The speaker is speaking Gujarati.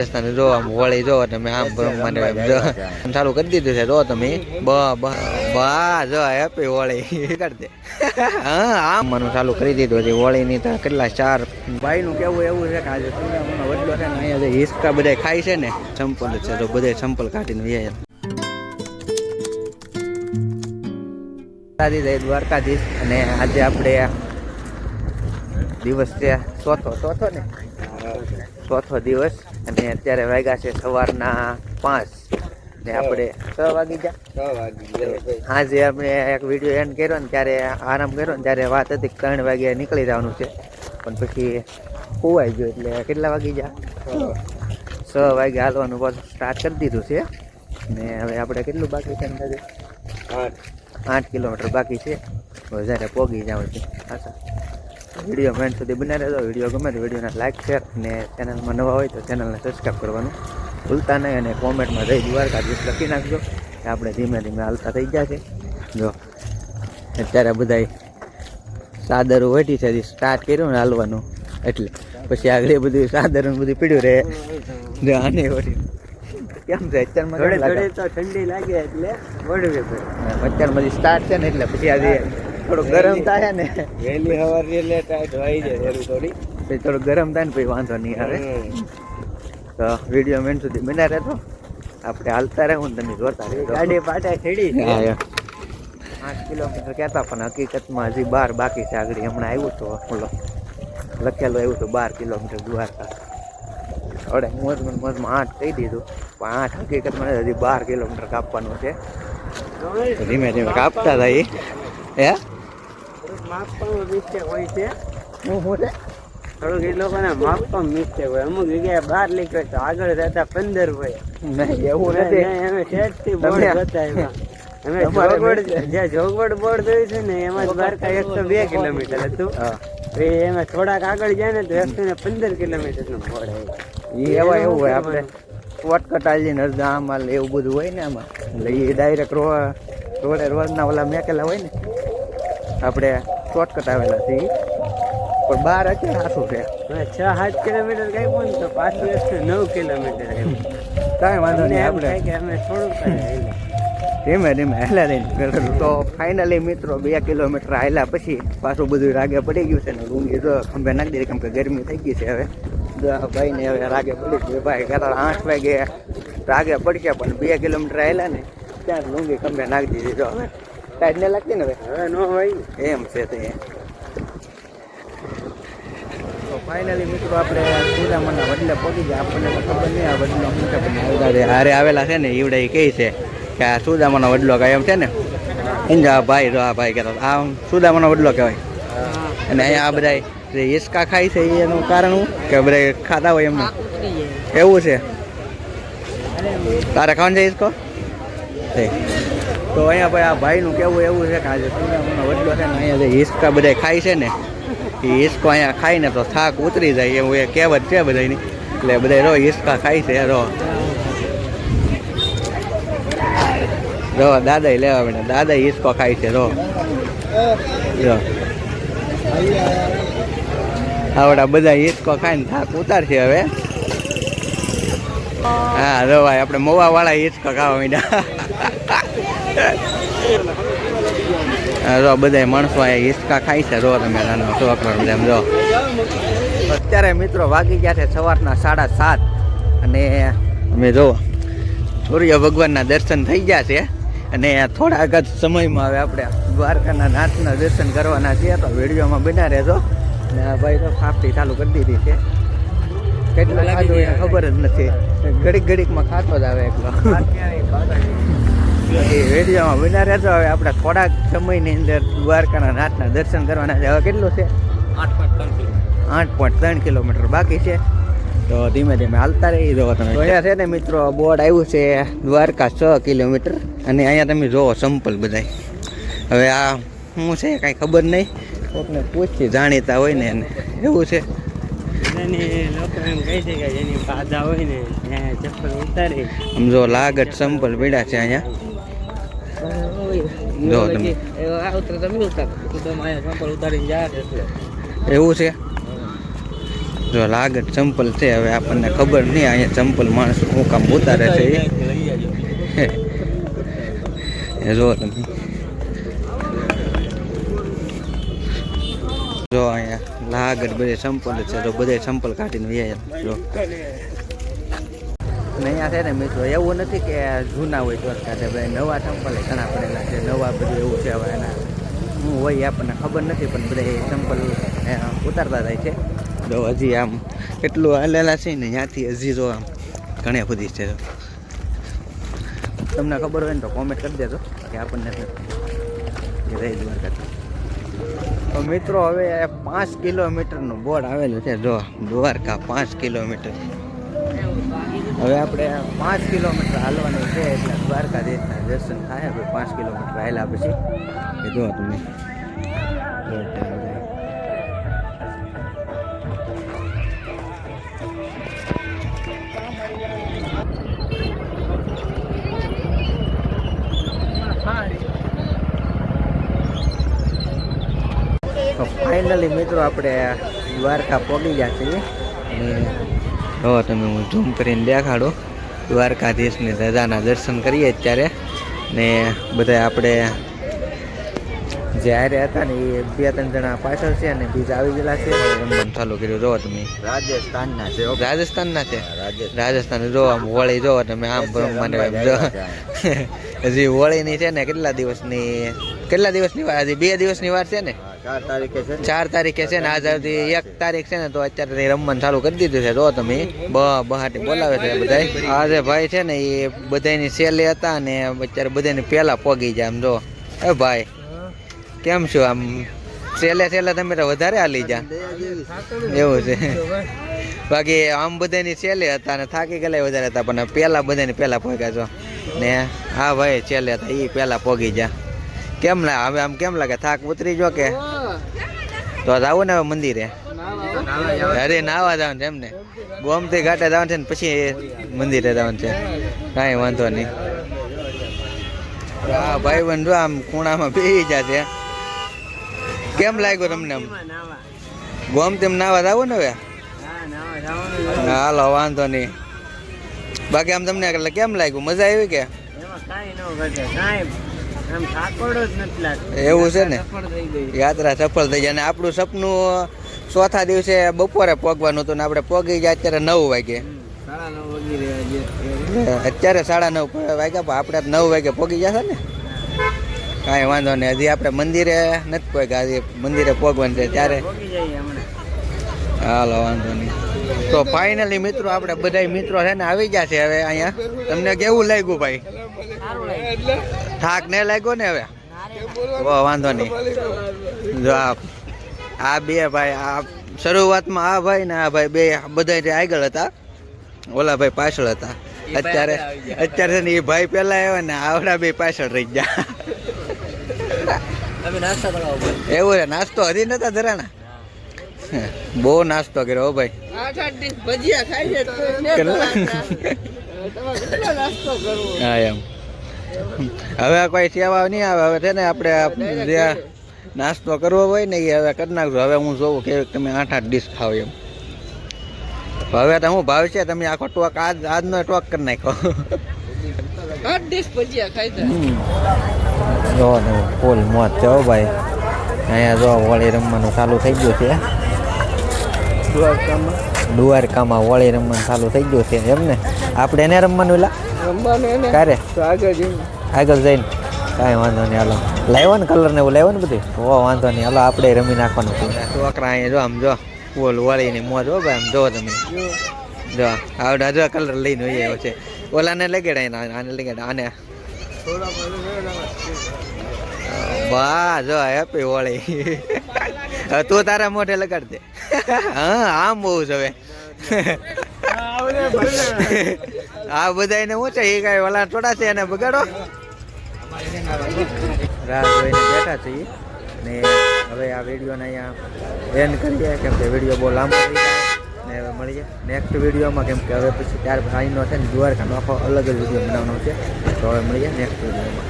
જો આમ વળી જો તમે આમ મને ચાલુ કરી દીધું છે. જો તમે બા જો હેપી હોળી કરી દે. હા આમ મને ચાલુ કરી દીધું છે હોળી ની. તો કેટલા 4 ભાઈ નું કેવું એવું છે કે આજે વડલો છે ને અહીંયા જે હિસકા બધા ખાય છે ને ચંપલ છે. તો બધા ચંપલ કાઢીને દ્વારકાધીશ. અને આજે આપણે દિવસ છે ચોથો દિવસ. અને અત્યારે વાગ્યા છે સવારના 5 ને આપણે 6 વાગી ગયા. આજે આપણે એક વિડીયો એન્ડ કર્યો ને ત્યારે આરામ કર્યો ને ત્યારે વાત હતી 3 વાગે નીકળી જવાનું છે, પણ પછી ખોવાઈ ગયો એટલે કેટલા વાગી ગયા 6 વાગે હાલવાનું પાછું સ્ટાર્ટ કરી દીધું છે. ને હવે આપણે કેટલું બાકી છે? 8 કિલોમીટર બાકી છે. વધારે પોગી જાવ છે. વિડીયો મેન સુધી બના રહેજો. વિડીયો ગમે તો વિડીયોને લાઈક શેર અને ચેનલમાં નવા હોય તો ચેનલને સબસ્ક્રાઈબ કરવાનું ભૂલતા નહીં. અને કોમેન્ટમાં જય દ્વારકાધીશ લખી નાખજો. આપણે ધીમે ધીમે હાલતા થઈ ગયા છે. જો અત્યારે બધા સાદરો વેઠી છે, સ્ટાર્ટ કર્યું ને હાલવાનું એટલે પછી આગળ બધું સાદરું બધું પીડ્યું રહે. જો આને વળી કેમ છે અત્યારમાં તો ઠંડી લાગે એટલે અત્યારમાં સ્ટાર્ટ છે ને એટલે પછી આજે થોડું ગરમ થાય ને વહેલી સવારે એટલે ટાઈટ હોય જાય થોડી થોડું ગરમ થાય ને પછી વાંધો નહીં આવે. તો વિડીયો મેન સુધી બના રહેતો. આપણે હાલતા રહેવું ને તમે જોતા રહેજો. ગાડી પાટા ચડી 8 કિલોમીટર કહેતા પણ હકીકતમાં હજી 12 બાકી છે. આગળ હમણાં આવ્યું તો ઓલો લખેલું આવ્યું તો 12 કિલોમીટર દ્વારકા. હવે મોજમાં 8 કહી દીધું પણ 8 હકીકતમાં હજી 12 કિલોમીટર કાપવાનું છે. ધીમે ધીમે કાપતા થાય. હે માપવામાં મિસ્ટેક હોય છે. થોડુંક એ લોકોને માપવામાં મિસ્ટેક હોય. અમુક જગ્યાએ 12 લીધો તો આગળ રહેતા 15 હોય. નહીં એવું નથી. અમે સેટથી બોર્ડ બતાવ્યા. અમે જે જોગવડ બોર્ડ જોયું છે ને એમાં દ્વારકા 102 કિલોમીટર હતું. એમાં થોડાક આગળ જાય ને તો 115 કિલોમીટર નું બોર્ડ હોય. એવા એવું હોય આપણે શોર્ટકટ આવીને આમાં એવું બધું હોય ને આમાં એટલે એ ડાયરેક્ટ રોડના ઓલા મેકેલા હોય ને આપણે શોર્ટકટ આવેલા છે. પણ 12 હશે સાચું છે. 6-7 કિલોમીટર કઈ પણ તો પાછું 109 કિલોમીટર કાંઈ વાંધો નહીં. આપણે અમે થોડુંક ધીમે ધીમે હેલા રહીને તો ફાઇનલી મિત્રો 2 કિલોમીટર હાલ્યા પછી પાછું બધું રાગે પડી ગયું છે ને રૂંગી જો ખંભે નાખી દીધી કેમ કે ગરમી થઈ ગઈ છે. હવે ભાઈને હવે રાગે પડી ગયું. ભાઈ કહેતા 8 વાગે રાગે પડશે પણ 2 કિલોમીટર હાલ્યા ને ત્યાં રૂંગી ખંભે નાખી દીધી. જો હવે ટાઈટ ને લાગતી ને હવે નો ભાઈ એમ છે તે. તો ફાઇનલી મિત્રો આપણે સુદામાના વડલે પહોંચી ગયા. આપણને ખબર નહીં આ વડલો હારે આવેલા છે ને ઈવડે એ કહે છે કે આ સુદામાનો વડલો કાંઈ એમ છે ને ઈંજા ભાઈ જો આ ભાઈ કહેતા આ સુદામાનો વડલો કહેવાય. અને અહીંયા આ બધા જે હિસકા ખાય છે એનું કારણ શું કે બધા ખાતા હોય એમને એવું છે. તારે ખાવાનું છે હિસકો? તો અહીંયા ભાઈ આ ભાઈનું કેવું એવું છે કે આજે સુદામાનો વડલો છે ને અહીંયા જે હિસકા બધા ખાય છે ને એ હિસકો અહીંયા ખાઈને તો થાક ઉતરી જાય એવું એ કહેવત છે બધાની. એટલે બધા રો હિસકા ખાય છે. રો દાદા લેવા માંડ્યા. દાદા હિસકો ખાય છે. આવડા બધા હિસકો ખાઈને થાક ઉતારશે હવે. હા રો ભાઈ આપણે મોવા વાળા હિસકો ખાવા માંડ્યા. રો બધા માણસો અહીંયા હિસકા ખાય છે. રો તમે નાનો છોકરો એમ જો. અત્યારે મિત્રો વાગી ગયા છે સવારના 7:30 અને અમે જો સૂર્ય ભગવાનના દર્શન થઈ ગયા છે. અને થોડાક જ સમયમાં હવે આપણે દ્વારકાના નાથના દર્શન કરવાના છીએ. તો વિડીયોમાં બના રહેજો. અને આ ભાઈ તો ફાફડી ચાલુ કરી દીધી છે. કેટલું ખાધું એને ખબર જ નથી. ઘડીકમાં ખાતો જ આવે એકલો. વિડીયોમાં બના રહેજો. હવે આપણે થોડાક સમયની અંદર દ્વારકાના નાથના દર્શન કરવાના છે. હવે કેટલું છે? 8.3 કિલોમીટર બાકી છે. તો ધીમે ધીમે હાલતા રહી દો તમે. અહીંયા છે ને મિત્રો બોર્ડ આવ્યું છે દ્વારકા 6 કિલોમીટર. અને અહીંયા તમે જોવો સંપલ બધા. હવે આ શું છે કાંઈ ખબર નહીં. કોકને પૂછી જાણીતા હોય ને એને એવું છે. લોકો એમ કહે છે કે જેની પાદા હોય ને ત્યાં ચપ્પલ ઉતારી આમ જો લાગત સંપલ પીડા છે અહીંયા. જો તમે સંપલ ઉતારીને જાય એટલે એવું છે. જો લાગત ચંપલ છે. હવે આપણને ખબર નહીં અહીંયા ચંપલ માણસ શું કામ ઉતારે છે એ જો તમે જો અહીંયા લાગત બધે ચંપલ છે. જો બધે ચંપલ કાઢીને વ્યાયા જો. અહીંયા છે ને મિત્રો એવું નથી કે જૂના હોય તો કાઢે, ભાઈ નવા ચંપલ ઘણા પડેલા છે, નવા બધું એવું છે. હવે એના શું હોય આપણને ખબર નથી, પણ બધા ચંપલ ઉતારતા જાય છે. જો હજી આમ કેટલું હાલેલા છે ને ત્યાંથી હજી જો આમ ઘણી બધી છે. તમને ખબર હોય ને તો કોમેન્ટ કરી દેજો કે આપણને રહી દ્વારકા. તો મિત્રો હવે 5 કિલોમીટરનું બોર્ડ આવેલું છે. જો દ્વારકા 5 કિલોમીટર. હવે આપણે 5 કિલોમીટર હાલવાનું છે એટલે દ્વારકાધીશના દર્શન થાય. હવે 5 કિલોમીટર હાલ્યા પછી એ જો તમે તો ફાઇનલી મિત્રો આપણે દ્વારકા પહોંચી ગયા છીએ. અને જો તમે હું ઝૂમ કરીને દેખાડું, દ્વારકાધીશની ધજાના દર્શન કરીએ અત્યારે. ને બધા આપણે જ્યારે હતા ને એ 2-3 જણા પાછળ છે અને બીજા આવી ગયેલા છે. રમવાનું ચાલુ કર્યું. જો તમે રાજસ્થાનના છે. રાજસ્થાનના છે. રાજસ્થાન જો આમ હોળી જો તમે આમ મને જો હજી હોળીની છે ને કેટલા દિવસની વાર? હજી 2 દિવસની વાર છે ને. 4 તારીખે છે ને. આજ 1 તારીખ છે ને, તો અત્યારે રમવાનું ચાલુ કરી દીધું છે. જો તમે બહાટી બોલાવે છે બધા. આજે ભાઈ છે ને એ બધાની સેલે હતા ને અત્યારે બધાને પહેલા પોગી જાય. આમ જો એ ભાઈ કેમ છો? આમ સેલે તમે તો વધારે હાલી જા એવું છે. બાકી આમ બધાની સેલે હતા ને થાકી ગયેલા વધારે હતા, પણ પહેલા બધાને પહેલા પોગ્યા છો. ને હા ભાઈ સેલે હતા એ પહેલા પોગી જા. કેમ લાગે હવે? આમ કેમ લાગે? થાક ઉતરી જો કે? તો આવું ને હવે મંદિરે. અરે નાવા જવાનું છે એમને? ગોમતી ઘાટે જવાનું છે ને પછી મંદિરે જવાનું છે. કાંઈ વાંધો નહીં. હા ભાઈ બન જો આમ ખૂણામાં બેસી જશે. કેમ લાગ્યું તમને? આમ ગોમતી નાવા જવું ને હવે? હાલો વાંધો નહીં. બાકી આમ તમને કેમ લાગ્યું? મજા આવી કે? એવું છે ને, યાત્રા સફળ થઈ જાય. અને આપણું સપનું ચોથા દિવસે બપોરે પોગવાનું હતું ને આપણે પોગી જાય અત્યારે 9 વાગે. અત્યારે 9:30 વાગ્યા, પણ આપણે 9 વાગે પોગી જશે ને. કાંઈ વાંધો નહીં. હજી આપણે મંદિરે નથી પોગ્યા, હજી મંદિરે પોગવાનું છે ત્યારે. હાલો વાંધો નહીં. તો ફાઇનલી મિત્રો આપણે બધા મિત્રો છે ને આવી ગયા છે હવે અહીંયા. તમને કેવું લાગ્યું ભાઈ? થાક નહીં લાગ્યો ને હવે? વાંધો નહીં. જો આ બે ભાઈ, આ શરૂઆતમાં આ ભાઈ ને આ ભાઈ બે બધા આગળ હતા, ઓલા ભાઈ પાછળ હતા. અત્યારે ને એ ભાઈ પેલા આવ્યા ને આવડા બે પાછળ રહી ગયા. એવું છે? નાસ્તો હજી નતા ધરાણા? બહુ નાસ્તો કર્યો ભાઈ. હા એમ. હવે કોઈ સેવા નહીં આવે. હવે છે ને આપણે જે નાસ્તો કરવો હોય ને એ હવે કરી નાખજો. હવે હું જોઉં કે તમે 8 ડીશ ખાવ એમ. હવે તો હું ભાવ છે તમે આખો ટોક આજનો ટોક કરી નાખો. 8 ડીશ ભજીયા ખાઈ જાય. જો ફૂલ મોજ છે ભાઈ. અહીંયા જો હોળી રમવાનું ચાલુ થઈ ગયું છે. દ્વારકામાં હોળી રમવાનું ચાલુ થઈ ગયું છે એમ ને? આપણે એને રમવાનું ક્યારે? આગળ જઈને કાંઈ વાંધો નહીં. હાલો લાવ્યો ને કલર ને એવું લાવ્યો ને બધું? વાંધો નહીં. હાલો આપણે રમી નાખવાનું છે. છોકરા અહીંયા જો આમ જો ફૂલ હોળીની મોજ હો ભાઈ. આમ જો તમે જો આવડા જો કલર લઈને હોય એવો છે. ઓલાને લગાડાય આને લગાડા આને. વાહ જો હેપી હોળી. તું તારા મોઢે લગાડ દે. હા આમ બહુ છે હવે. આ બધા એને શું છે? એ કાંઈ ઓલા થોડા છે એને બગાડો. રાહ જોઈને બેઠા છીએ ને હવે આ વિડીયોને અહીંયા એન્ડ કરીએ, કેમ કે વિડીયો બહુ લાંબો થઈ જાય. ને હવે મળીએ નેક્સ્ટ વિડીયોમાં, કેમ કે હવે પછી ત્યાર ભાઈનો છે ને દ્વારકાનો આખો અલગ જ વિડીયો બનાવવાનો છે. તો હવે મળીએ નેક્સ્ટ વિડીયોમાં.